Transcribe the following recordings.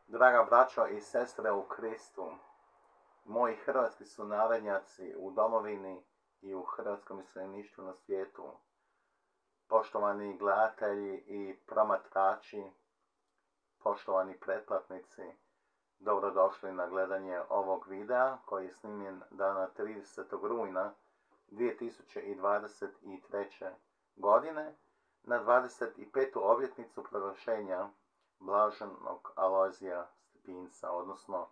Draga braćo i sestre u Kristu, moji hrvatski sunarodnjaci u domovini i u hrvatskom iseljeništvu na svijetu, poštovani gledatelji i promatrači, poštovani pretplatnici, dobrodošli na gledanje ovog videa koji je snimljen dana 30. rujna 2023. godine na 25. obljetnicu proglašenja blaženog Alojzija Stepinca, odnosno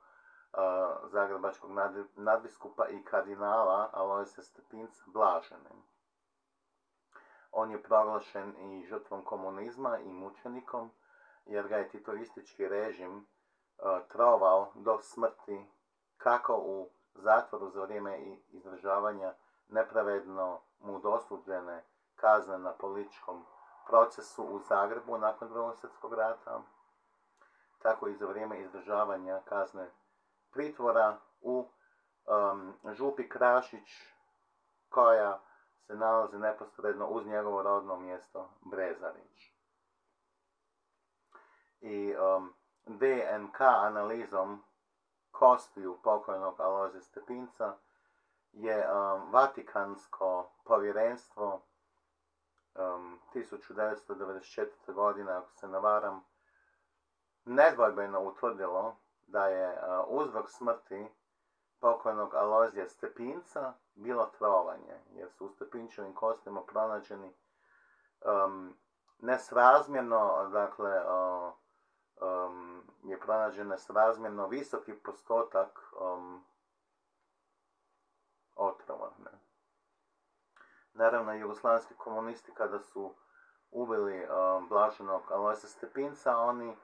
zagrebačkog nadbiskupa i kardinala Alojzija Stepinca blaženim. On je proglašen i žrtvom komunizma i mučenikom, jer ga je titoistički režim trovao do smrti, kako u zatvoru za vrijeme izdržavanja nepravedno mu dosuđene kazne na političkom procesu u Zagrebu nakon Drugog svjetskog rata, tako i za vrijeme izdržavanja kazne pritvora u župi Krašić, koja se nalazi neposredno uz njegovo rodno mjesto Brezarić. I DNK analizom kostiju pokojnog Alojzija Stepinca je Vatikansko povjerenstvo 1994. godine, ako se ne varam, nedvojbeno utvrdilo da je uzrok smrti pokojnog Alojzija Stepinca bilo trovanje, jer su u Stepinčevim kostima pronađeni nesrazmjerno, je pronađen nesrazmjerno visoki postotak otrova. Naravno, jugoslavenski komunisti kada su ubili blaženog Alojzija Stepinca, oni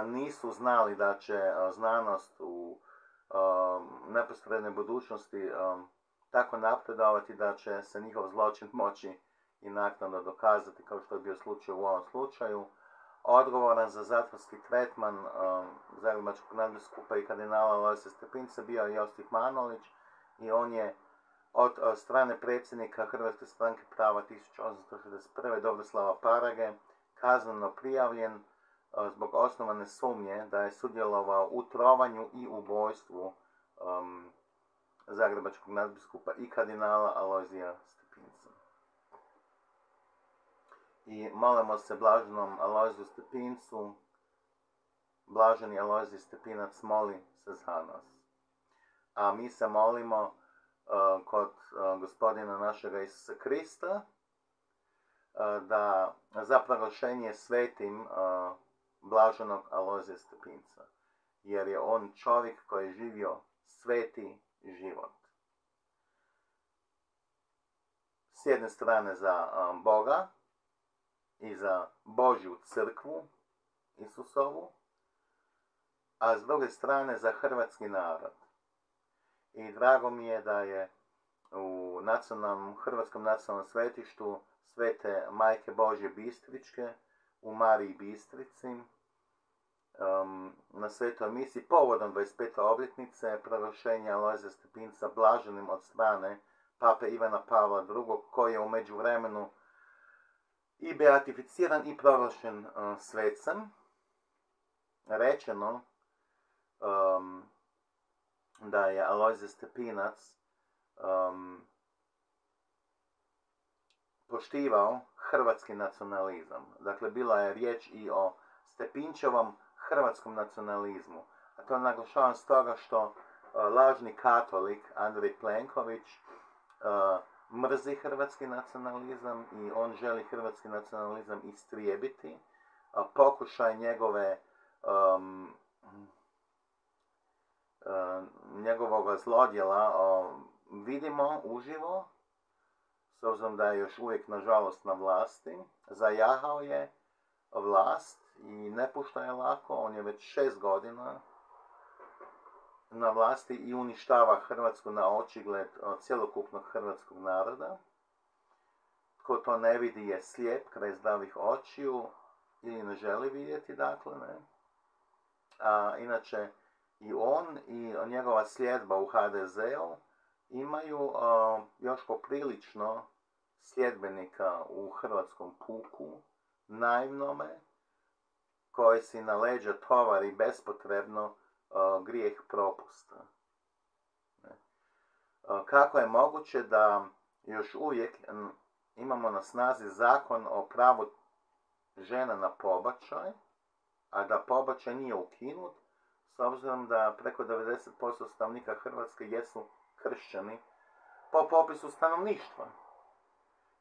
nisu znali da će znanost u neposrednoj budućnosti tako napredovati da će se njihov zločin moći i naknadno dokazati, kao što je bio slučaj u ovom slučaju. Odgovoran za zatvorski tretman zagrebačkog nadbiskupa i kardinala Alojzija Stepinca bio je Josip Manolić, i on je od strane predsjednika Hrvatske stranke prava 1861. Dobroslava Parage kazneno prijavljen zbog osnovane sumnje da je sudjelovao u trovanju i ubojstvu zagrebačkog nadbiskupa i kardinala Alojzija Stepinca. I molimo se blaženom Alojziju Stepincu, blaženi Alojzij Stepinac moli se za nas. A mi se molimo kod gospodina našega Isusa Krista da za proglašenje svetim blaženog Alojzija Stepinca, jer je on čovjek koji je živio sveti život. S jedne strane za Boga i za Božju crkvu Isusovu, a s druge strane za hrvatski narod. I drago mi je da je u Hrvatskom nacionalnom svetištu Svete Majke Božje Bistričke u Mariji Bistrici na svetoj misi povodom 25. obljetnice proglašenja Alojzija Stepinca blaženim od strane pape Ivana Pavla II, koji je u međuvremenu i beatificiran i proglašen svecem, rečeno da je Alojzij Stepinac poštivao hrvatski nacionalizam. Dakle, bila je riječ i o Stepinčevom hrvatskom nacionalizmu. A to naglašavam stoga što lažni katolik Andrej Plenković mrzi hrvatski nacionalizam i on želi hrvatski nacionalizam istrijebiti. Pokušaj njegovog zlodjela vidimo uživo, s obzirom da je još uvijek nažalost na vlasti. Zajahao je vlast i ne pušta je lako, on je već 6 godina na vlasti i uništava Hrvatsku na očigled cjelokupnog hrvatskog naroda. Tko to ne vidi je slijep kraj zdravih očiju ili ne želi vidjeti, dakle, ne. A inače, i on i njegova sljedba u HDZ-u imaju još poprilično sljedbenika u hrvatskom puku, naivnome, koji si na leđa tovari bespotrebno grijeh propusta. Kako je moguće da još uvijek imamo na snazi zakon o pravu žena na pobačaj, a da pobačaj nije ukinut, s obzirom da preko 90% stanovnika Hrvatske jesu kršćani po popisu stanovništva.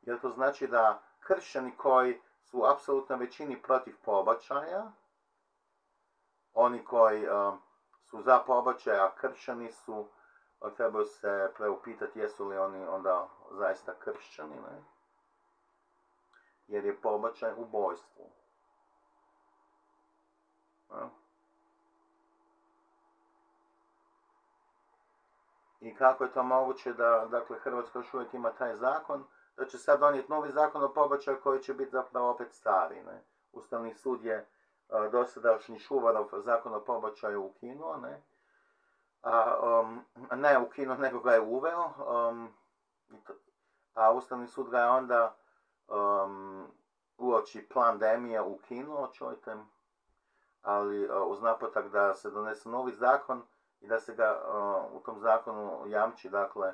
Jer to znači da kršćani koji su u apsolutnoj većini protiv pobačaja, oni koji su za pobačaj, a kršćani su, trebaju se preupitati jesu li oni onda zaista kršćani, ne? Jer je pobačaj ubojstvo. Ne? I kako je to moguće da, dakle, Hrvatska još uvijek ima taj zakon, da će sad donijeti novi zakon o pobačaju koji će biti zapravo opet stari, ne? Ustavni sud je dosadašnji Šuvarov zakon o pobačaju ukinuo, ne? Ne ukinuo, nego ga je uveo, a Ustavni sud ga je onda uoči pandemije ukinuo, čujte, ali uz napotak da se donese novi zakon i da se ga u tom zakonu jamči, dakle,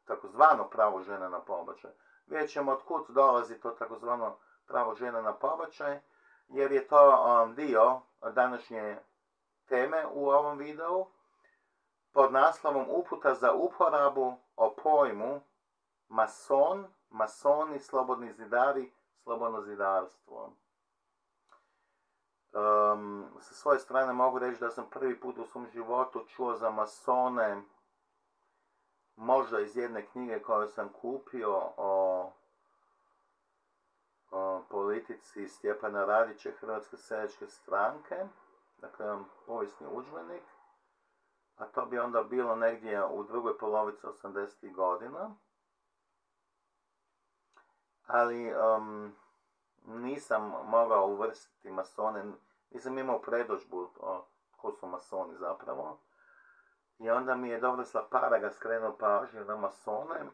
takozvano pravo žene na pobačaj. Vidjet ćemo otkud dolazi to takozvano pravo žene na pobačaj, jer je to dio današnje teme u ovom videu pod naslovom Uputa za uporabu o pojmu mason, masoni, slobodni zidari, slobodno zidarstvo. Sa svoje strane mogu reći da sam prvi put u svom životu čuo za masone možda iz jedne knjige koju sam kupio o politici Stjepana Radića Hrvatske seljačke stranke, dakle jedan povijesni udžbenik, a to bi onda bilo negdje u drugoj polovici 80. godina. Ali nisam mogao uvrstiti masone, nisam imao predodžbu ko su masoni zapravo. I onda mi je Dobroslav Paraga skrenuo pažnju na masone,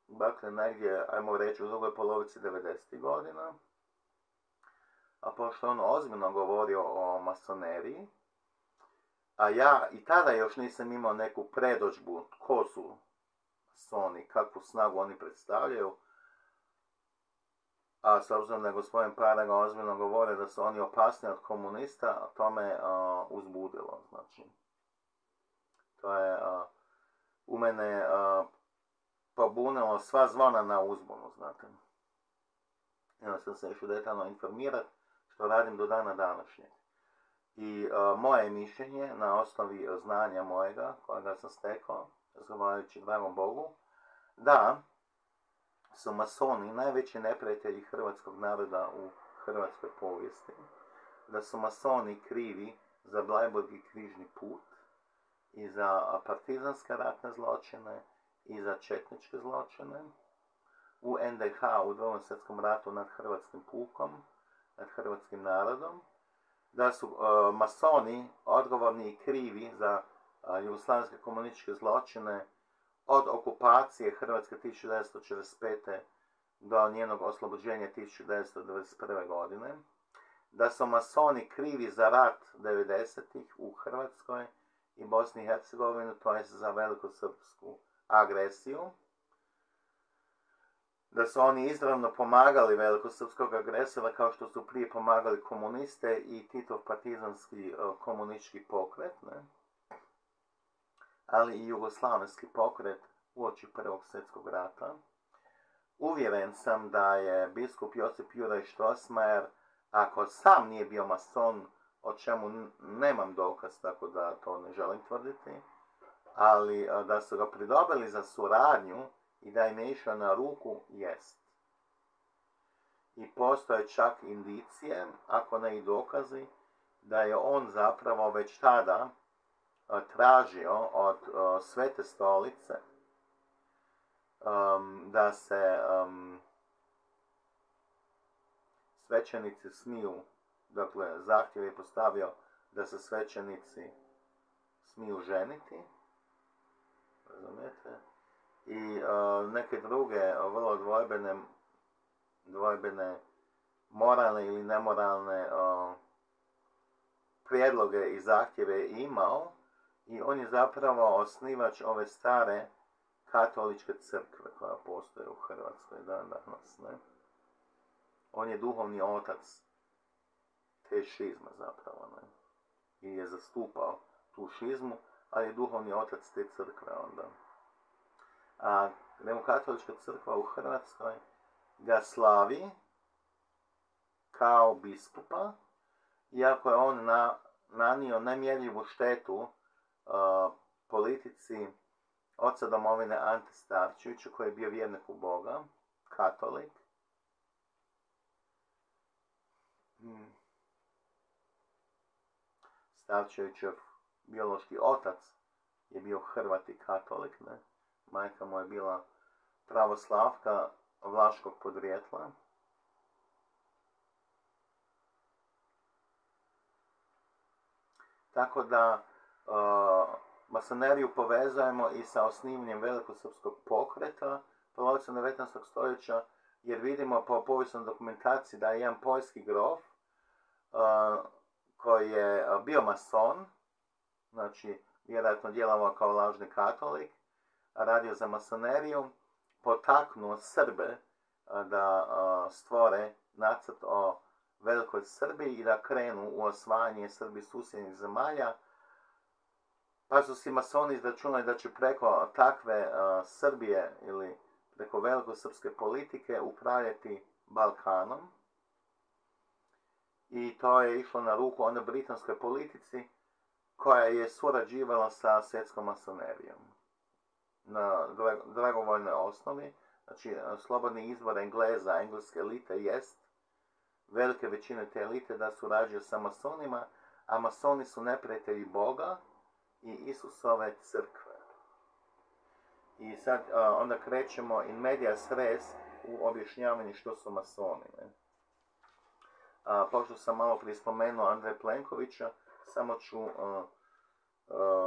dakle negdje, ajmo reći, u drugoj polovici 90. godina. A pošto on ozbiljno govorio o masoneriji, a ja i tada još nisam imao neku predodžbu ko su masoni, kakvu snagu oni predstavljaju, a s obzirom da je gospodin Paraga ozbiljno govore da su oni opasni od komunista, to me uzbudilo, znači. To je u mene pobunilo sva zvona na uzbunu, znate. I onda sam se išao detaljno informirati, što radim do dana današnjeg. I moje mišljenje, na osnovi znanja mojega, kojega sam stekao, zahvaljujući dragom Bogu, da su masoni najveći neprijatelji hrvatskog naroda u hrvatskoj povijesti, da su masoni krivi za Bleiburg i križni put, i za partizanske ratne zločine, i za četničke zločine, u NDH u Drugom svjetskom ratu nad hrvatskim pukom, nad hrvatskim narodom, da su masoni odgovorni i krivi za jugoslavenske komunističke zločine od okupacije Hrvatske 1945. do njenog oslobođenja 1991. godine, da su masoni krivi za rat 90-ih u Hrvatskoj i Bosni i Hercegovini, to je za velikosrpsku agresiju, da su oni izravno pomagali velikosrpskog agresora kao što su prije pomagali komuniste i Titov partizanski komunistički pokret, ne? Ali i jugoslavenski pokret uoči Prvog svjetskog rata. Uvjeren sam da je biskup Josip Juraj Strossmayer, ako sam nije bio mason, o čemu nemam dokaz, tako da to ne želim tvrditi, ali da su ga pridobili za suradnju i da im je išao na ruku, jest. I postoje čak indicije, ako ne i dokazi, da je on zapravo već tada tražio od Svete stolice da se svećenici smiju, dakle zahtjev je postavio da se svećenici smiju ženiti, razumijete, i neke druge vrlo dvojbene moralne ili nemoralne prijedloge i zahtjeve imao, i on je zapravo osnivač ove stare katoličke crkve koja postoje u Hrvatskoj dan danas, ne? On je duhovni otac te šizme zapravo, ne? I je zastupao tu šizmu, ali je duhovni otac te crkve onda. A Rimokatolička crkva u Hrvatskoj ga slavi kao biskupa, iako je on nanio nemjerljivu štetu politici oca domovine Ante Starčevića, koji je bio vjernik u Boga, katolik. Starčevićev biološki otac je bio Hrvat i katolik, ne? Majka mu je bila pravoslavka vlaškog podrijetla. Tako da masoneriju povezujemo i sa osnivanjem velikosrpskog pokreta polovicom 19. stoljeća, jer vidimo po povijesnoj dokumentaciji da je jedan poljski grof koji je bio mason, znači vjerojatno djelovao kao lažni katolik, radio za masoneriju, potaknuo Srbe da stvore nacrt o Velikoj Srbiji i da krenu u osvajanje Srbi susjednih zemalja, pa su si masoni izračunali da će preko takve Srbije ili preko velikosrpske politike upravljati Balkanom. I to je išlo na ruku onda britanskoj politici koja je surađivala sa svjetskom masonerijom na dragovoljnoj osnovi. Znači, slobodni izbor Engleza, engleske elite jest velike većine te elite da surađuju sa masonima, a masoni su neprijatelji Boga i Isusove crkve. I sad onda krećemo in medias res u objašnjavanju što su masoni. Ne? Pošto sam malo prije spomenuo Andreja Plenkovića, samo ću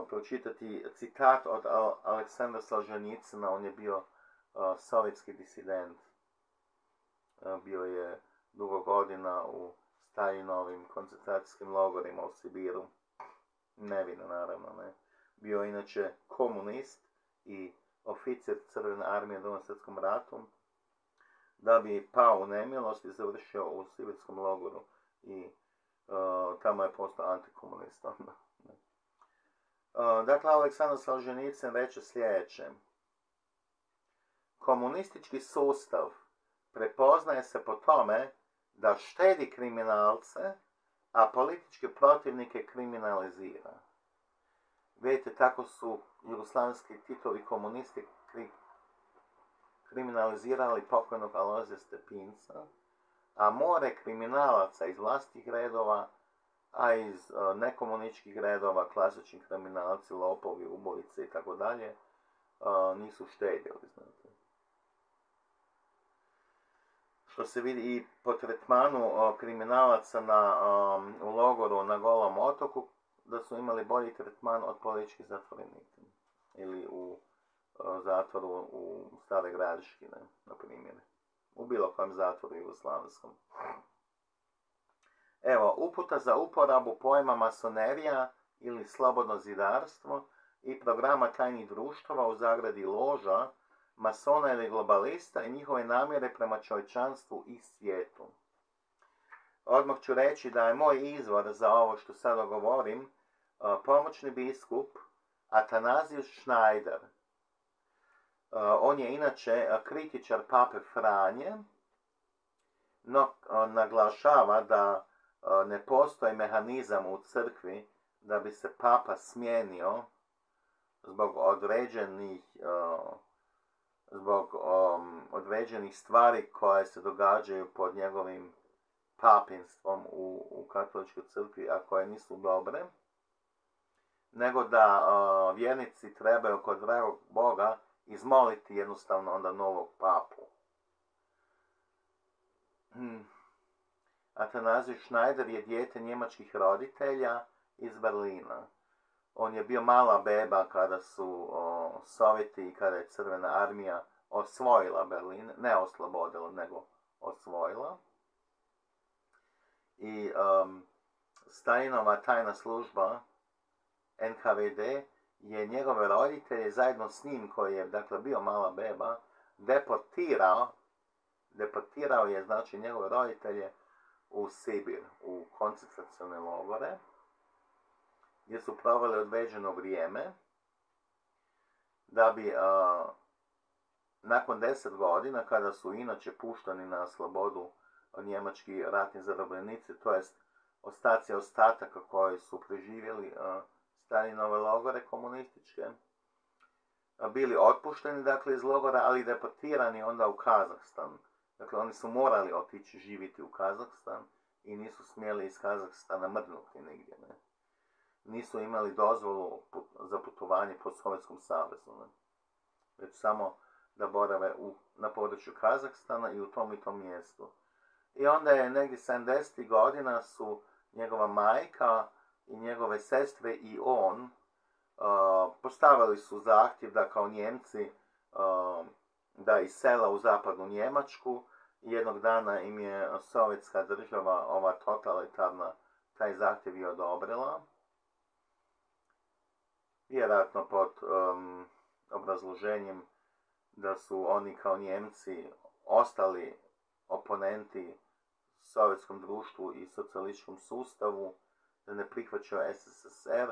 pročitati citat od Aleksandra Solženjicina. On je bio sovjetski disident. Bio je dugo godina u Staljinovim koncentracijskim logorima u Sibiru. Nevino, naravno, ne. Bio je inače komunist i oficir Crvene armije u Drugom svjetskom ratu, da bi pao u nemilost i završio u sibirskom logoru i tamo je postao antikomunist onda. Dakle, Aleksandar Solženjicin reče sljedeće. Komunistički sustav prepoznaje se po tome da štedi kriminalce, a političke protivnike kriminalizira. Vidite, tako su jugoslavenski Titovi komunisti kriminalizirali pokojnog Alojzija Stepinca, a more kriminalaca iz vlastitih redova, a iz nekomunističkih redova, klasični kriminalci, lopovi, ubojice i tako dalje, nisu štedjeli, znate. Što se vidi i po tretmanu kriminalaca u logoru na Golom otoku, da su imali bolji tretman od političkih zatvorenika. Ili u zatvoru u Staroj Gradiški, na primjer. U bilo kojem zatvoru jugoslavenskom. Evo, uputa za uporabu pojma masonerija ili slobodno zidarstvo i programa tajnih društava u zagradi loža, masona ili globalista i njihove namjere prema čovječanstvu i svijetu. Odmah ću reći da je moj izvor za ovo što sada govorim pomoćni biskup Atanazijus Schneider. On je inače kritičar pape Franje, no naglašava da ne postoji mehanizam u crkvi da bi se papa smijenio zbog određenih stvari koje se događaju pod njegovim papinstvom u katoličkoj crkvi, a koje nisu dobre, nego da vjernici trebaju kod dragog Boga izmoliti jednostavno onda novog papu. Atanazij Schneider je dijete njemačkih roditelja iz Berlina. On je bio mala beba kada su Sovjeti i kada je Crvena armija osvojila Berlin, ne oslobodila, nego osvojila. i Staljinova tajna služba NKVD je njegove roditelje zajedno s njim, koji je dakle bio mala beba, deportirao je znači njegove roditelje u Sibir, u koncentracione logore, gdje su proveli određeno vrijeme, da bi nakon 10 godina, kada su inače puštani na slobodu njemački ratni zarobljenici, to jest ostaci ostataka koji su preživjeli Staljinove logore komunističke, bili otpušteni dakle iz logora, ali deportirani onda u Kazahstan. Dakle, oni su morali otići živjeti u Kazahstan i nisu smjeli iz Kazahstana mrdnuti nigdje. Ne? Nisu imali dozvolu za putovanje po Sovjetskom savezu. Ne? Već samo da borave na području Kazahstana i u tom i tom mjestu. I onda je negdje 70. godina su njegova majka i njegove sestre i on postavili su zahtjev da kao Njemci da isele u zapadnu Njemačku. Jednog dana im je sovjetska država, ova totalitarna, taj zahtjev je odobrila. Vjerojatno pod obrazloženjem da su oni kao Njemci ostali oponenti sovjetskom društvu i socijalističkom sustavu, da ne prihvaćaju SSSR,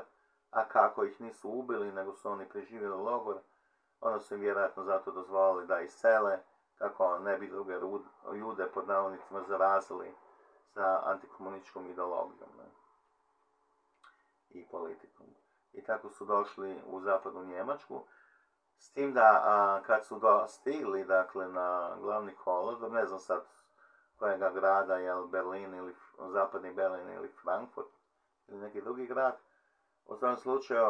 a kako ih nisu ubili, nego su oni preživjeli logor, onda su im vjerojatno zato dozvolili da isele, kako ne bi druge ljude pod navodnicima zarazili sa antikomunističkom ideologijom, ne? I politikom. I tako su došli u zapadnu Njemačku, s tim da kad su stigli dakle, na glavni kolodvor, ne znam sad kojega grada, je li Berlin ili zapadni Berlin ili Frankfurt ili neki drugi grad, u svom slučaju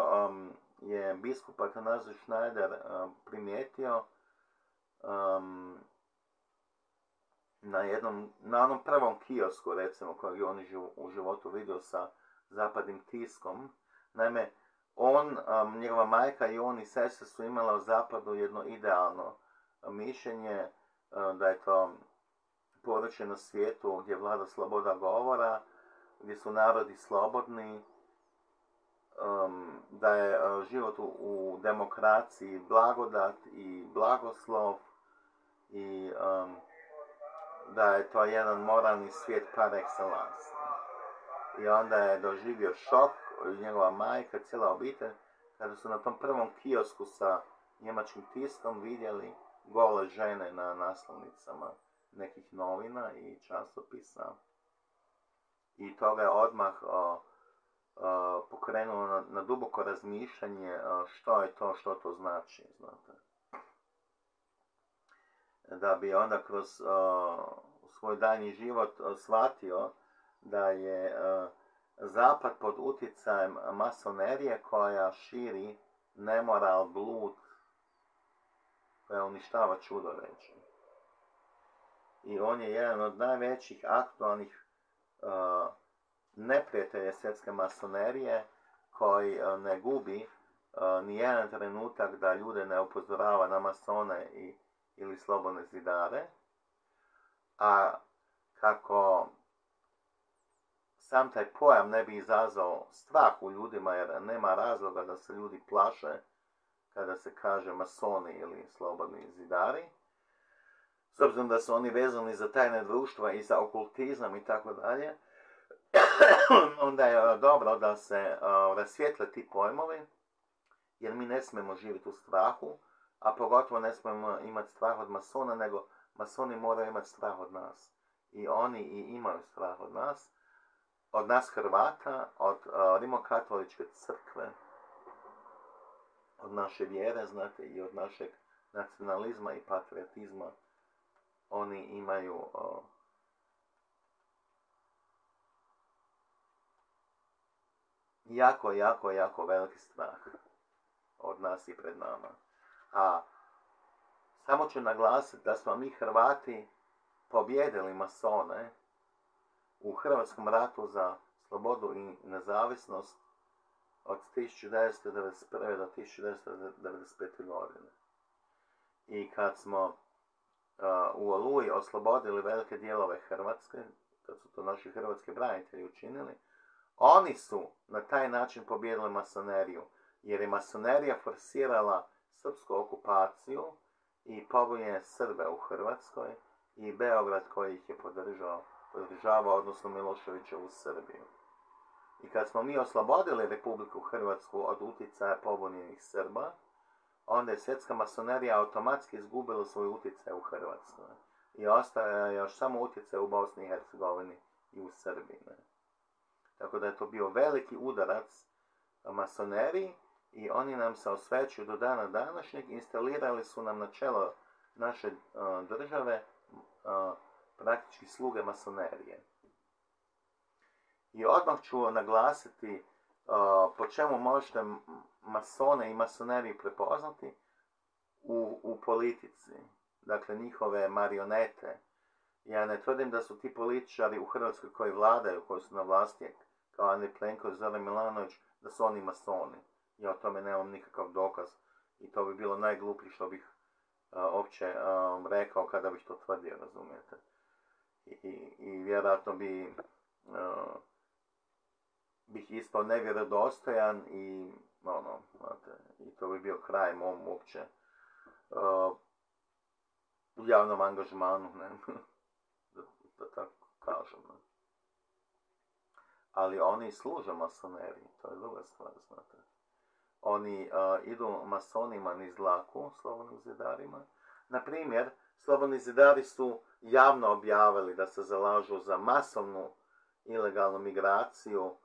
je biskup Athanasij Schneider primijetio na onom prvom kiosku, recimo, kojeg je on u životu vidio sa zapadnim tiskom. Naime, njegova majka i on i sestre su imala o zapadu jedno idealno mišljenje, da je to područje na svijetu gdje vlada sloboda govora, gdje su narodi slobodni, da je život u demokraciji blagodat i blagoslov i da je to jedan moralni svijet par excellence. I onda je doživio šok, njegova majka, cijela obitelj, kada su na tom prvom kiosku sa njemačkim tiskom vidjeli gole žene na naslovnicama nekih novina i časopisa. I toga je odmah pokrenulo na duboko razmišljanje što je to, što to znači, znate. Da bi onda kroz svoj daljnji život shvatio da je Zapad pod utjecajem masonerije koja širi nemoral, blud, koja uništava čudoređe. I on je jedan od najvećih aktualnih neprijatelja svjetske masonerije, koji ne gubi ni jedan trenutak da ljude ne upozorava na masone ili slobodne zidare, a kako sam taj pojam ne bi izazvao strah u ljudima, jer nema razloga da se ljudi plaše kada se kaže masoni ili slobodni zidari, s obzirom da su oni vezani za tajne društva i za okultizam i tako dalje, onda je dobro da se rasvijetle ti pojmovi, jer mi ne smijemo živjeti u strahu, a pogotovo ne smijemo imati strah od masona, nego masoni moraju imati strah od nas. I oni i imaju strah od nas Hrvata, od Rimokatoličke crkve, od naše vjere, znate, i od našeg nacionalizma i patriotizma. Oni imaju jako veliki strah od nas i pred nama. A samo ću naglasiti da smo mi Hrvati pobjedili masone u Hrvatskom ratu za slobodu i nezavisnost od 1991. do 1995. godine. I kad smo u Oluji oslobodili velike dijelove Hrvatske, kad su to naši hrvatski branitelji učinili, oni su na taj način pobijedili masoneriju, jer je masonerija forsirala srpsku okupaciju i pobunjene Srbe u Hrvatskoj i Beograd koji ih je podržavao, odnosno Miloševićevu Srbiju. I kad smo mi oslobodili Republiku Hrvatsku od utjecaja pobunjenih Srba, onda je svjetska masonerija automatski izgubila svoj utjecaj u Hrvatskoj. I ostaje još samo utjecaj u Bosni i Hercegovini i u Srbiji. Ne? Tako da je to bio veliki udarac masoneriji i oni nam se osvećuju do dana današnjeg, instalirali su nam na čelo naše države praktički sluge masonerije. I odmah ću naglasiti po čemu možete masone i masoneriju prepoznati u politici. Dakle, njihove marionete. Ja ne tvrdim da su ti političari u Hrvatskoj koji vladaju, koji su na vlasti, kao Andrej Plenković, Zoran Milanović, da su oni masoni. Ja o tome nemam nikakav dokaz. I to bi bilo najgluplje što bih uopće rekao kada bih to tvrdio, razumijete. I vjerojatno bih ispao nevjerodostojan i i to bi bio kraj mom uopće u javnom angažmanu, ne, da tako kažem. Ne. Ali oni služe masoneriji, to je druga stvar, znate. Oni idu masonima niz dlaku, slobodnim zidarima. Na primjer, slobodni zidari su javno objavili da se zalažu za masovnu ilegalnu migraciju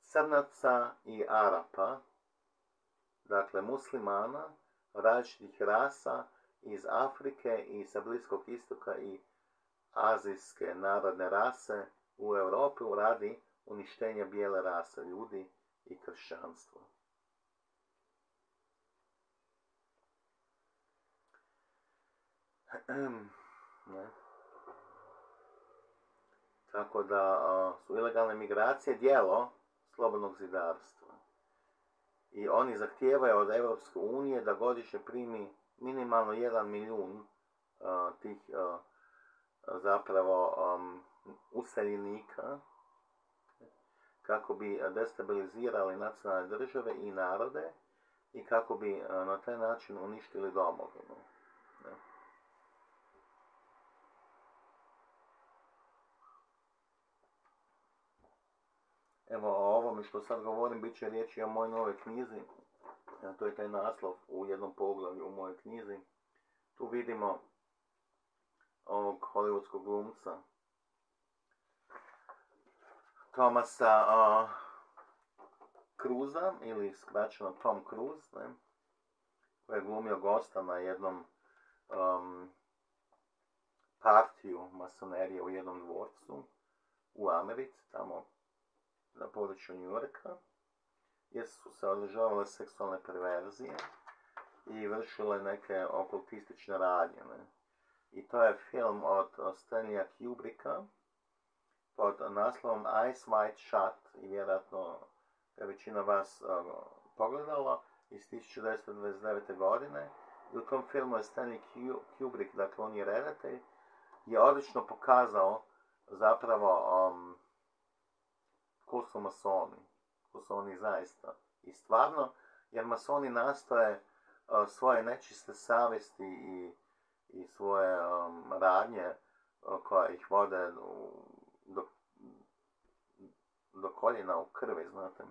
Crnaca i Arapa, dakle muslimana, različitih rasa iz Afrike i sa Bliskog istoka i azijske narodne rase u Europi radi uništenja bijele rase, ljudi i kršćanstva. Ne. Tako da su ilegalne migracije djelo slobodnog zidarstva. I oni zahtijevaju od Europske unije da godišnje primi minimalno 1 milijun tih zapravo useljenika kako bi destabilizirali nacionalne države i narode i kako bi na taj način uništili domovinu. Evo, o ovome što sad govorim bit će riječi o mojoj novoj knjizi. To je taj naslov u jednom poglavlju u mojoj knjizi. Tu vidimo ovog hollywoodskog glumca Thomasa Cruisa, ili skraćeno Tom Cruise, ne? Koji je glumio gosta na jednom partiju masonerije u jednom dvorcu u Americi, tamo na području New Yorka, gdje su se održavale seksualne perverzije i vršile neke okultistične radnje. Ne? I to je film od Stanleya Kubricka pod naslovom Eyes Wide Shut, i vjerojatno je većina vas pogledala, iz 1929. godine. I u tom filmu je Stanley Kubrick, dakle on je redatelj, je odlično pokazao zapravo ko su masoni, ko su oni zaista. I stvarno, jer masoni nastoje svoje nečiste savjesti i svoje radnje koje ih vode do koljena u krvi, znate,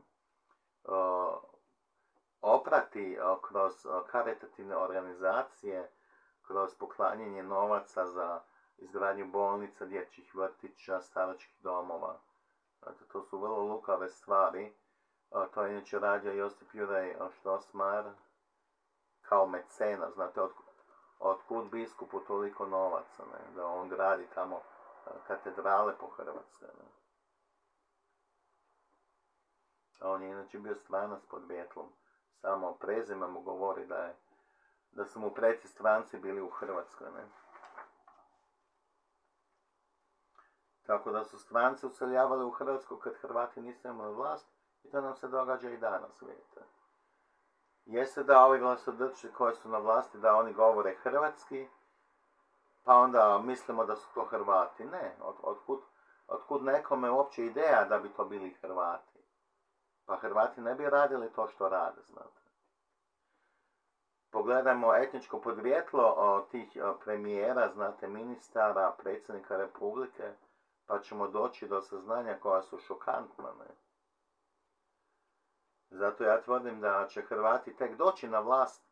oprati kroz karitativne organizacije, kroz poklanjanje novaca za izgradnju bolnica, dječjih vrtića, staračkih domova. Znate, to su vrlo lukave stvari. To je inače radio Josip Juraj Strossmayer kao mecena. Znate, otkud biskupu toliko novaca, ne? Da on gradi tamo katedrale po Hrvatskoj. Ne? A on je inače bio stranac pod Betlom. Samo prezime mu govori da su mu preci stranci bili u Hrvatskoj. Ne? Tako da su stranci useljavali u Hrvatsku kad Hrvati nisu imali vlast, i to nam se događa i danas, vidite. Jeste da ovi glasodršci koji su na vlasti, da oni govore hrvatski, pa onda mislimo da su to Hrvati. Ne, otkud otkud nekome uopće ideja da bi to bili Hrvati. Pa Hrvati ne bi radili to što rade, znate. Pogledajmo etničko podrijetlo tih premijera, znate, ministara, predsjednika Republike, pa ćemo doći do saznanja koja su šokantna, ne? Zato ja tvrdim da će Hrvati tek doći na vlast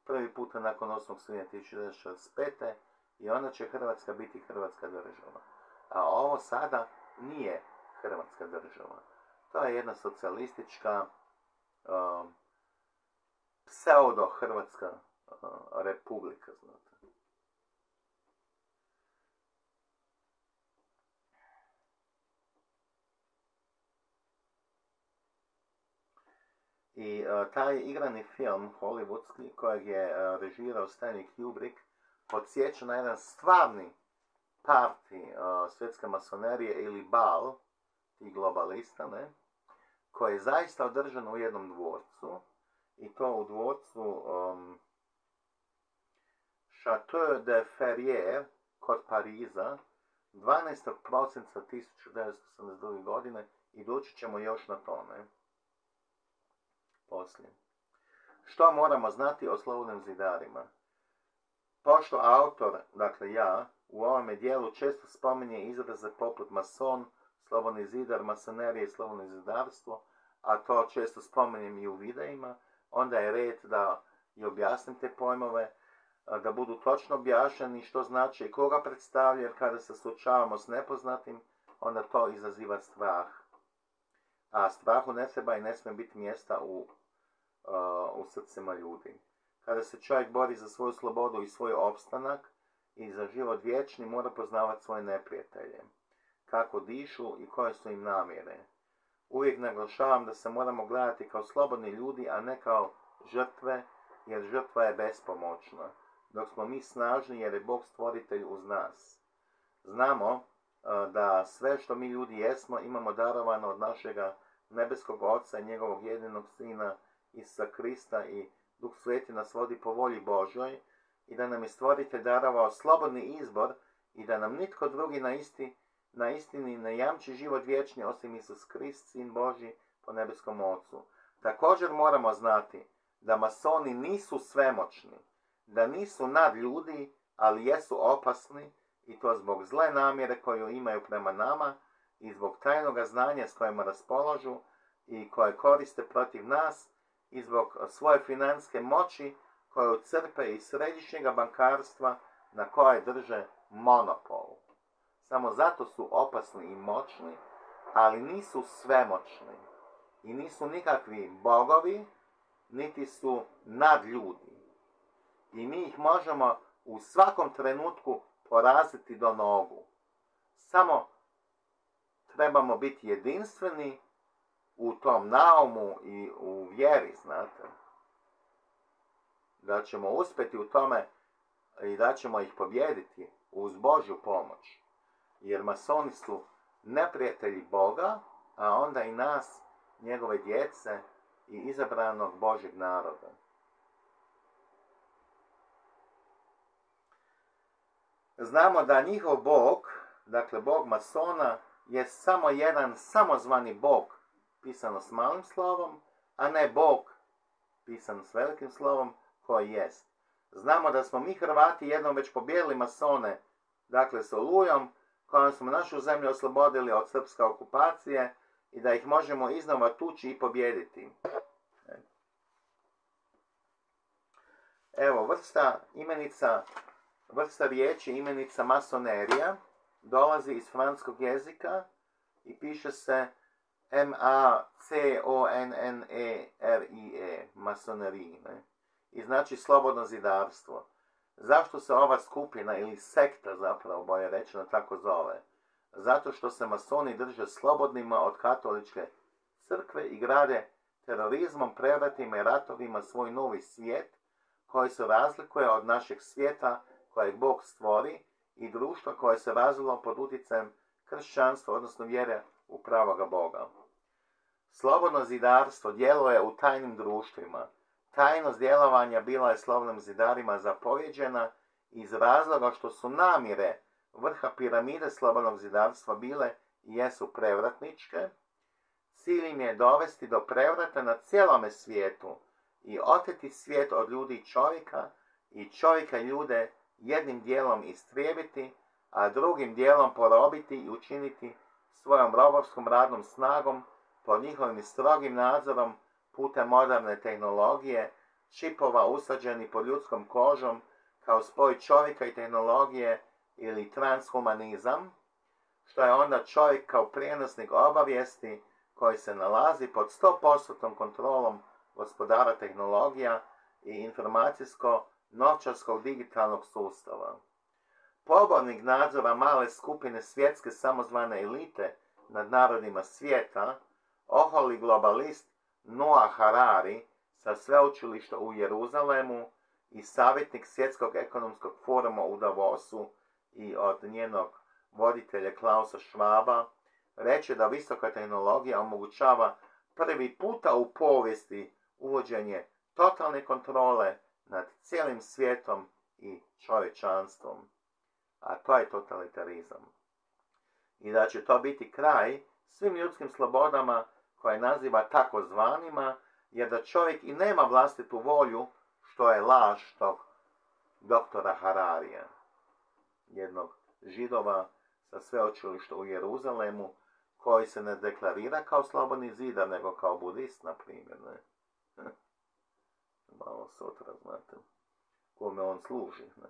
prvi puta nakon 8. svibnja 1965. i onda će Hrvatska biti Hrvatska država. A ovo sada nije Hrvatska država. To je jedna socijalistička pseudo-Hrvatska republika, znate. I taj igrani film, hollywoodski, kojeg je režirao Stanley Kubrick, podsjeća na jedan stvarni parti svjetske masonerije ili bal, tih globalista, ne, koji je zaista održan u jednom dvorcu, i to u dvorcu Château de Ferrières kod Pariza, 12. prosinca 1982. godine, i doći ćemo još na to, ne? Poslije. Što moramo znati o slobodnim zidarima? Pošto autor, dakle ja, u ovome dijelu često spominje izraze poput mason, slobodni zidar, masonerije i slobodno zidarstvo, a to često spominjem i u videima, onda je red da i objasnim te pojmove, da budu točno objašnjeni što znači i koga predstavlja, jer kada se suočavamo s nepoznatim, onda to izaziva strah. A strahu ne treba i ne smije biti mjesta u srcima ljudi. Kada se čovjek bori za svoju slobodu i svoj opstanak i za život vječni, mora poznavati svoje neprijatelje, kako dišu i koje su im namjere. Uvijek naglašavam da se moramo gledati kao slobodni ljudi, a ne kao žrtve, jer žrtva je bespomoćna, dok smo mi snažni jer je Bog stvoritelj uz nas. Znamo da sve što mi ljudi jesmo imamo darovano od našega nebeskog Oca i njegovog jedinog Sina Isusa Krista, i Duh Sveti nas vodi po volji Božoj, i da nam je stvoritelj darovao slobodni izbor i da nam nitko drugi na istini ne jamči život vječni osim Isus Krist, Sin Božji po nebeskom Ocu. Također moramo znati da masoni nisu svemoćni, da nisu nad ljudi, ali jesu opasni, i to zbog zle namjere koju imaju prema nama i zbog tajnoga znanja s kojima raspolažu i koje koriste protiv nas, i zbog svoje financijske moći koju crpe iz središnjega bankarstva na koje drže monopol. Samo zato su opasni i moćni, ali nisu svemoćni i nisu nikakvi bogovi, niti su nadljudi. I mi ih možemo u svakom trenutku poraziti do nogu. Samo trebamo biti jedinstveni u tom naumu i u vjeri, znate, da ćemo uspjeti u tome i da ćemo ih pobijediti uz Božju pomoć. Jer masoni su neprijatelji Boga, a onda i nas, njegove djece i izabranog Božjeg naroda. Znamo da njihov Bog, dakle Bog masona, je samo jedan samozvani Bog, pisano s malim slovom, a ne Bog, pisano s velikim slovom, koji jest. Znamo da smo mi Hrvati jednom već pobijedili masone, dakle s Olujom, kojom smo našu zemlju oslobodili od srpske okupacije, i da ih možemo iznova tući i pobijediti. Evo, vrsta riječi imenica masonerija dolazi iz francuskog jezika i piše se M-A-C-O-N-N-E-R-I-E, masonerije, i znači slobodno zidarstvo. Zašto se ova skupina ili sekta, zapravo bolje rečeno, tako zove? Zato što se masoni drže slobodnima od katoličke crkve i grade terorizmom, prevratima i ratovima svoj novi svijet, koji se razlikuje od našeg svijeta kojeg Bog stvori, i društva koje se razvilo pod utjecajem kršćanstva, odnosno vjere u pravoga Boga. Slobodno zidarstvo djeluje u tajnim društvima. Tajnost djelovanja bila je slobodnim zidarima zapovjeđena iz razloga što su namjere vrha piramide slobodnog zidarstva bile jesu prevratničke. Cilj im je dovesti do prevrata na cijelome svijetu i oteti svijet od ljudi i čovjeka i ljude jednim dijelom istrijebiti, a drugim dijelom porobiti i učiniti svojom robovskom radnom snagom pod njihovim strogim nadzorom putem moderne tehnologije, čipova usađeni pod ljudskom kožom kao spoj čovjeka i tehnologije ili transhumanizam, što je onda čovjek kao prijenosnik obavijesti koji se nalazi pod 100% kontrolom gospodara tehnologija i informacijsko-novčarskog digitalnog sustava. Pobornik nadzora male skupine svjetske samozvane elite nad narodima svijeta, oholi globalist Noah Harari sa sveučilišta u Jeruzalemu i savjetnik Svjetskog ekonomskog foruma u Davosu i od njenog voditelja Klausa Schwaba, reče da visoka tehnologija omogućava prvi puta u povijesti uvođenje totalne kontrole nad cijelim svijetom i čovječanstvom. A to je totalitarizam. I da će to biti kraj svim ljudskim slobodama koje naziva takozvanima, jer da čovjek i nema vlastitu volju, što je laž tog doktora Hararija, jednog Židova sa sveučilišta u Jeruzalemu, koji se ne deklarira kao slobodni zidar, nego kao budist, na primjer. Ne? Malo sutra, znate, kome on služi. Ne?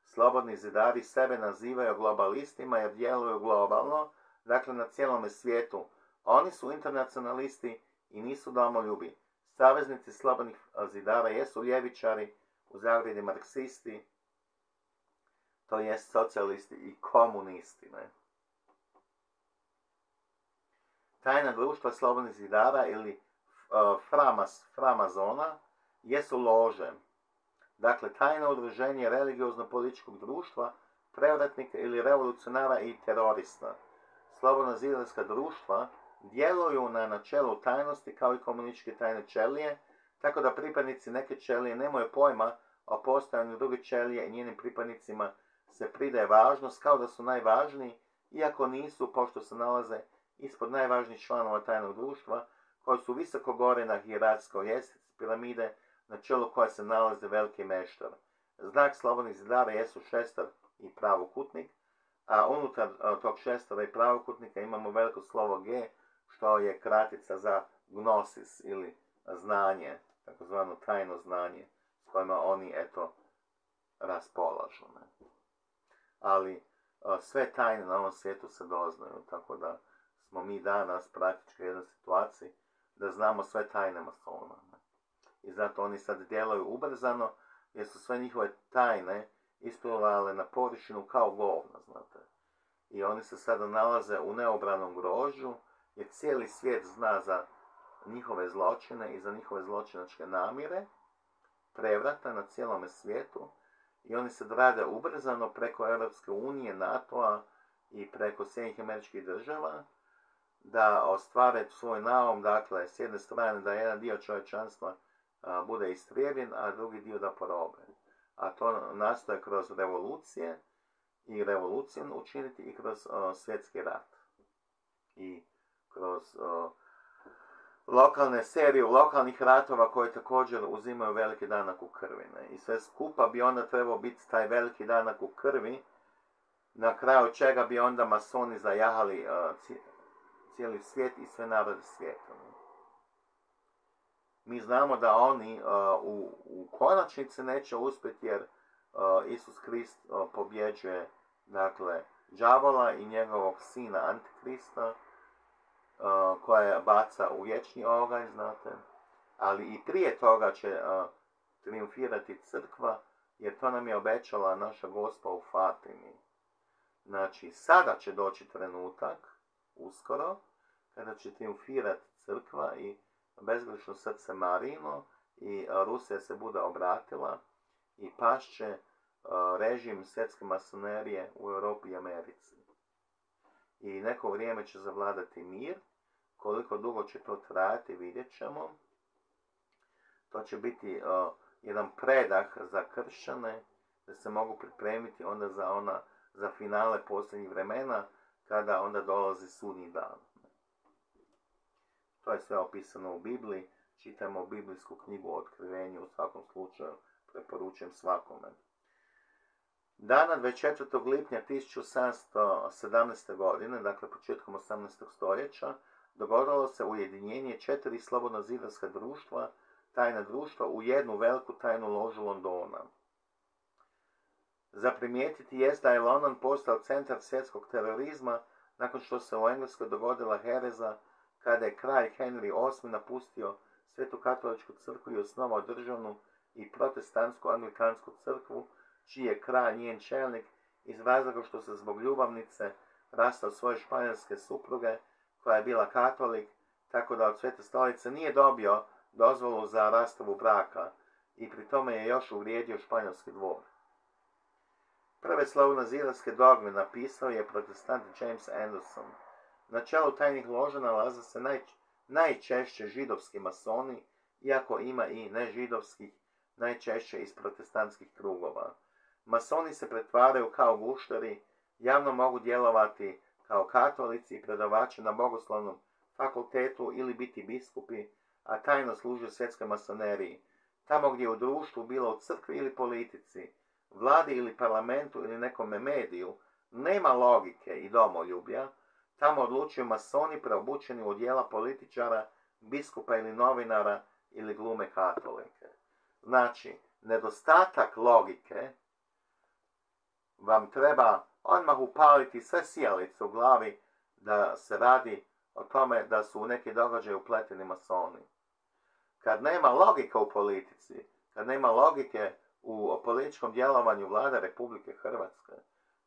Slobodni zidari sebe nazivaju globalistima jer djeluju globalno, dakle na cijelome svijetu. Oni su internacionalisti i nisu domoljubi. Saveznici slobodnih zidara jesu ljevičari, u zagradi marksisti, to jest socijalisti i komunisti. Ne? Tajna društva slobodnih zidara ili framazona jesu lože. Dakle, tajno udruženje religiozno-političkog društva, prevratnika ili revolucionara i terorista. Slobodno zidarska društva djeluju na načelu tajnosti kao i komunističke tajne ćelije, tako da pripadnici neke ćelije nemaju pojma o postojanju druge ćelije i njenim pripadnicima se pridaje važnost kao da su najvažniji, iako nisu, pošto se nalaze ispod najvažnijih članova tajnog društva, koji su visoko gore na hijerarhijskoj ljestvici piramide, na čelu koje se nalaze veliki meštar. Znak slobodnih zidara jesu šestar i pravokutnik, a unutar tog šestara i pravokutnika imamo veliko slovo G, što je kratica za gnosis ili znanje, takozvano tajno znanje, s kojima oni, raspolažu. Ne? Ali sve tajne na ovom svijetu se doznaju, tako da smo mi danas praktički u jednoj situaciji da znamo sve tajne masona. Ne? I zato oni sad djeluju ubrzano, jer su sve njihove tajne isplivale na površinu kao govna, znate. I oni se sada nalaze u neobranom grožđu, jer cijeli svijet zna za njihove zločine i za njihove zločinačke namjere, prevrata na cijelome svijetu, i oni se rade ubrzano preko Europske unije, NATO-a i preko Sjedinjenih Američkih Država, da ostvare svoj naum, dakle, s jedne strane da jedan dio čovječanstva bude istrijebljen, a drugi dio da porobe. A to nastoje kroz revolucije i revolucijom učiniti i kroz svjetski rat. I kroz lokalne serije, lokalnih ratova koji također uzimaju veliki danak u krvi. Ne? I sve skupa bi onda trebao biti taj veliki danak u krvi, na kraju čega bi onda masoni zajahali cijeli svijet i sve narode svijeta. Ne? Mi znamo da oni u konačnici neće uspjeti, jer Isus Krist pobjeđuje, dakle, đavola i njegovog sina Antikrista, koja baca u vječni oganj, znate. Ali i prije toga će triumfirati crkva, jer to nam je obećala naša Gospa u Fatimi. Znači, sada će doći trenutak, uskoro, kada će triumfirati crkva i bezgrešno srce Marino, i Rusija se bude obratila i pašće režim svjetske masonerije u Europi i Americi. I neko vrijeme će zavladati mir. Koliko dugo će to trajati, vidjet ćemo. To će biti jedan predah za kršćane, da se mogu pripremiti onda za finale posljednjih vremena, kada onda dolazi sudnji dan. To je sve opisano u Bibliji. Čitamo biblijsku knjigu o Otkrivenju, u svakom slučaju preporučujem svakome. Dana 24. lipnja 1717. godine, dakle početkom 18. stoljeća, dogodilo se ujedinjenje 4 slobodno-zidarska društva, tajna društva, u jednu veliku tajnu ložu Londona. Za primijetiti jest da je London postao centar svjetskog terorizma nakon što se u Engleskoj dogodila hereza kada je kralj Henry VIII napustio Svetu katoličku crkvu i osnovao državnu i protestantsku anglikansku crkvu, čiji je kralj njen čelnik iz razloga što se zbog ljubavnice rastao svoje španjolske supruge, koja je bila katolik, tako da od Svete stolice nije dobio dozvolu za rastavu braka i pri tome je još uvrijedio španjolski dvor. Prve slobodno-zidarske dogme napisao je protestant James Anderson. Na čelu tajnih loža nalaze se najčešće židovski masoni, iako ima i nežidovskih, najčešće iz protestantskih krugova. Masoni se pretvaraju kao gušteri, javno mogu djelovati kao katolici i predavači na bogoslovnom fakultetu ili biti biskupi, a tajno služe svjetskoj masoneriji. Tamo gdje u društvu, bilo u crkvi ili politici, vladi ili parlamentu ili nekome mediju, nema logike i domoljublja, tamo odlučuju masoni preobučeni u odjela političara, biskupa ili novinara ili glume katolike. Znači, nedostatak logike vam treba odmah upaliti sve sijalice u glavi da se radi o tome da su u neki događaj upleteni masoni. Kad nema logike u politici, kad nema logike u političkom djelovanju vlade Republike Hrvatske,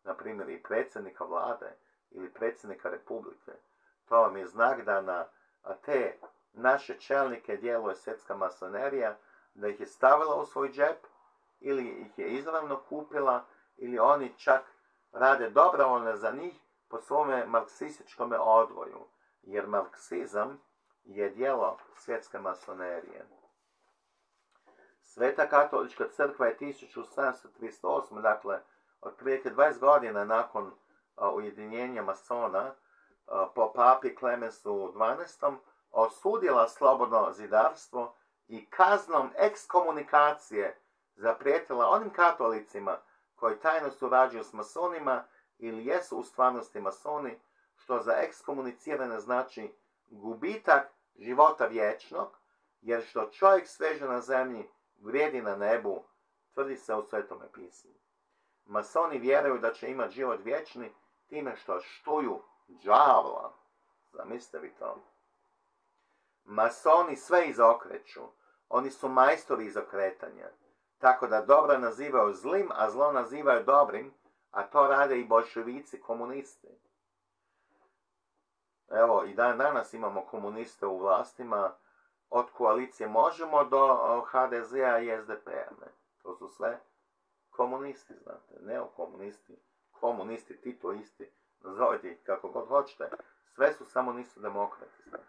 na primjer i predsjednika vlade ili predsjednika Republike, to vam je znak da na te naše čelnike djeluje svjetska masonerija, da ih je stavila u svoj džep ili ih je izravno kupila ili oni čak rade dobrovoljno za njih po svome marksističkome odvoju, jer marksizam je djelo svjetske masonerije. Sveta katolička crkva je 1738. dakle otprilike 20 godina nakon ujedinjenja masona po papi Klemensu XII. Osudila slobodno zidarstvo i kaznom ekskomunikacije zaprijetila onim katolicima koji tajno surađuju s masonima ili jesu u stvarnosti masoni, što za ekskomunicirane znači gubitak života vječnog, jer što čovjek sveže na zemlji vrijedi na nebu, tvrdi se u Svetome pismu. Masoni vjeruju da će imati život vječni time što štuju đavla. Zamislite vi to. Masoni sve izokreću. Oni su majstori izokretanja. Tako da dobro nazivaju zlim, a zlo nazivaju dobrim, a to rade i boljševici, komunisti. Evo, i danas imamo komuniste u vlastima, od koalicije Možemo do HDZ-a i SDP-a. To su sve komunisti, znate, neokomunisti, komunisti, titoisti, nazovite ih kako god hoćete. Sve su, samo nisu demokrati, znate.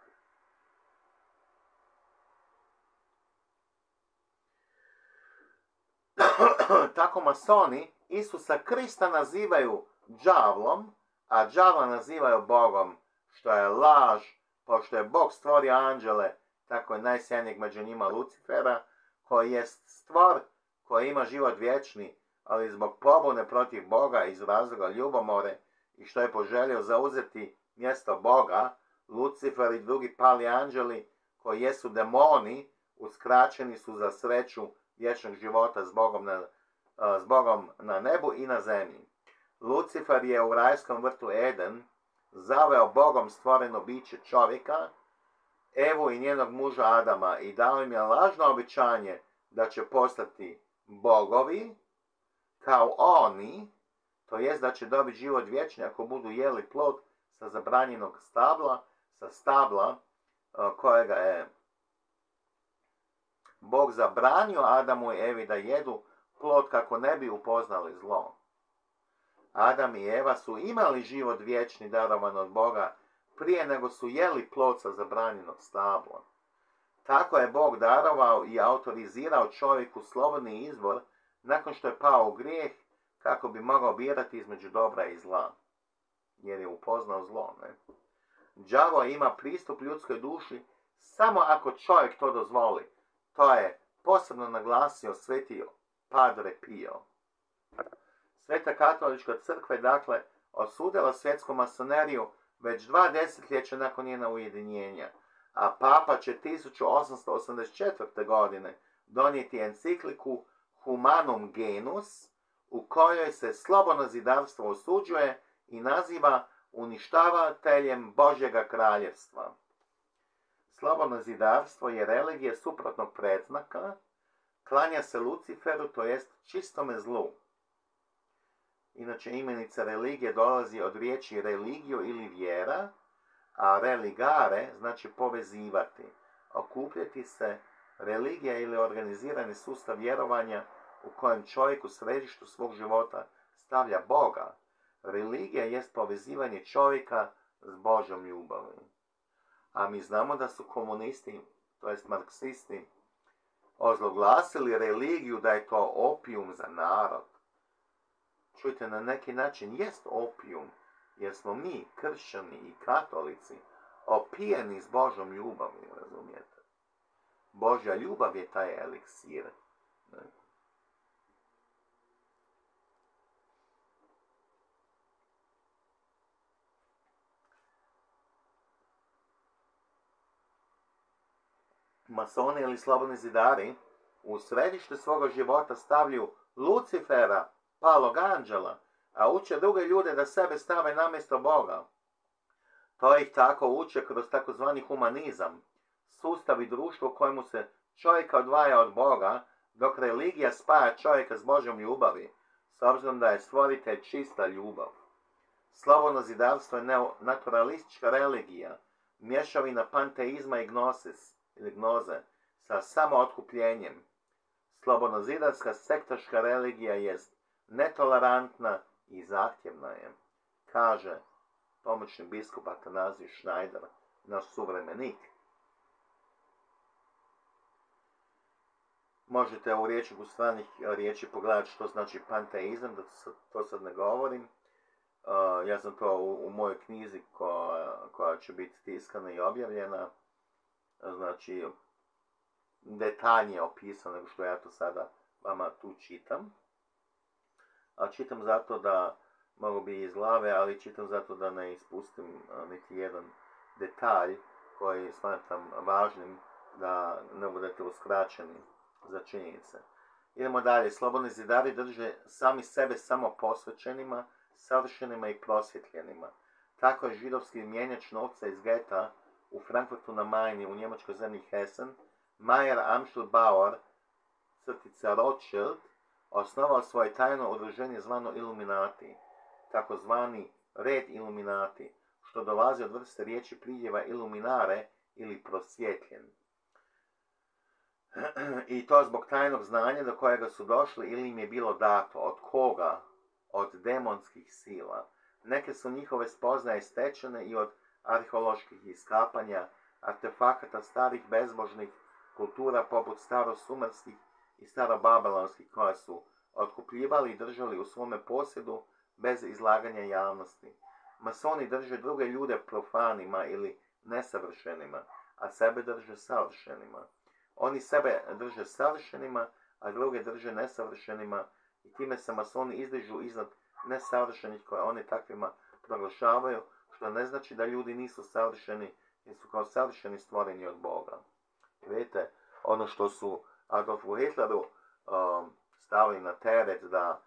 Tako masoni Isusa Krista nazivaju đavlom, a đavla nazivaju Bogom, što je laž, pošto je Bog stvorio anđele, tako je najsjajnijeg među njima Lucifera, koji je stvor koji ima život vječni, ali zbog pobune protiv Boga iz razloga ljubomore i što je poželio zauzeti mjesto Boga, Lucifer i drugi pali anđeli, koji jesu demoni, uskraćeni su za sreću vječnog života s Bogom na nebu i na zemlji. Lucifer je u rajskom vrtu Eden zaveo Bogom stvoreno biće čovjeka, Evu i njenog muža Adama, i dao im je lažno obećanje da će postati bogovi, kao oni, to jest da će dobiti život vječni ako budu jeli plod sa zabranjenog stabla, sa stabla kojega je Bog zabranio Adamu i Evi da jedu plod kako ne bi upoznali zlo. Adam i Eva su imali život vječni darovan od Boga prije nego su jeli plod sa zabranjenog stabla. Tako je Bog darovao i autorizirao čovjeku slobodni izbor nakon što je pao u grijeh, kako bi mogao birati između dobra i zla. jer je upoznao zlo. Ne? Đavo ima pristup ljudskoj duši samo ako čovjek to dozvoli. To je posebno naglasio sveti Padre Pio. Sveta katolička crkva je dakle osudila svjetsku masoneriju već 2 desetljeća nakon njena ujedinjenja, a Papa će 1884. godine donijeti encikliku Humanum Genus, u kojoj se slobodno zidavstvo osuđuje i naziva uništavateljem Božjega kraljevstva. Slobodno zidavstvo je religija suprotnog predznaka, klanja se Luciferu, to jest čistome zlu. Inače, imenica religije dolazi od riječi religio ili vjera, a religare znači povezivati, okupljati se. Religija ili organizirani sustav vjerovanja u kojem čovjek u središtu svog života stavlja Boga. Religija jest povezivanje čovjeka s Božjom ljubavi. A mi znamo da su komunisti, to jest marksisti, ozloglasili religiju da je to opijum za narod. Čujte, na neki način jest opijum, jer smo mi, kršćani i katolici, opijeni s Božjom ljubavi, razumijete? Božja ljubav je taj eliksir. Ne? Masoni ili slobodni zidari u središte svoga života stavljaju Lucifera, palog anđela, a uče druge ljude da sebe stave namjesto Boga. To ih tako uče kroz takozvani humanizam, sustav i društvo u kojemu se čovjeka odvaja od Boga, dok religija spaja čovjeka s Božjom ljubavi, s obzirom da je stvoritelj čista ljubav. Slobodno zidarstvo je naturalistička religija, mješavina panteizma i gnosis, ili gnoze, sa samootkupljenjem. Slobodnozidarska sektaška religija jest netolerantna i zahtjevna je, kaže pomoćni biskup Atanazij Schneider, naš suvremenik. Možete u rječniku stranih riječi pogledati što znači panteizam, da to sad ne govorim. Ja sam to u mojoj knjizi koja će biti tiskana i objavljena, znači detaljnije opisano nego što ja to sada vama tu čitam. A čitam zato da, mogu bi iz glave, ali čitam zato da ne ispustim niti jedan detalj koji smatram važnim, da ne budete uskraćeni za činjenice. Idemo dalje. Slobodni zidari drže sami sebe samo posvećenima, savršenima i prosvjetljenima. Tako je židovski mjenjač novca iz geta u Frankfurtu na Majni u njemačkoj zemlji Hessen, Mayer Amschel-Bauer, crtica Rothschild, osnovao svoje tajno udruženje zvano Illuminati, takozvani red Illuminati, što dolazi od vrste riječi pridjeva illuminare ili prosvjetljen. I to zbog tajnog znanja do kojega su došli ili im je bilo dato. Od koga? Od demonskih sila. Neke su njihove spoznaje stečene i od arheoloških iskapanja, artefakata starih bezbožnih kultura poput starosumerskih i starobabilonskih koja su otkupljivali i držali u svome posjedu bez izlaganja javnosti. Masoni drže druge ljude profanima ili nesavršenima, a sebe drže savršenima. Oni sebe drže savršenima, a druge drže nesavršenima i time se masoni izdižu iznad nesavršenih koje oni takvima proglašavaju, što ne znači da ljudi nisu savršeni, jer su kao savršeni stvoreni od Boga. Vidite, ono što su Adolfu Hitleru stavili na teret da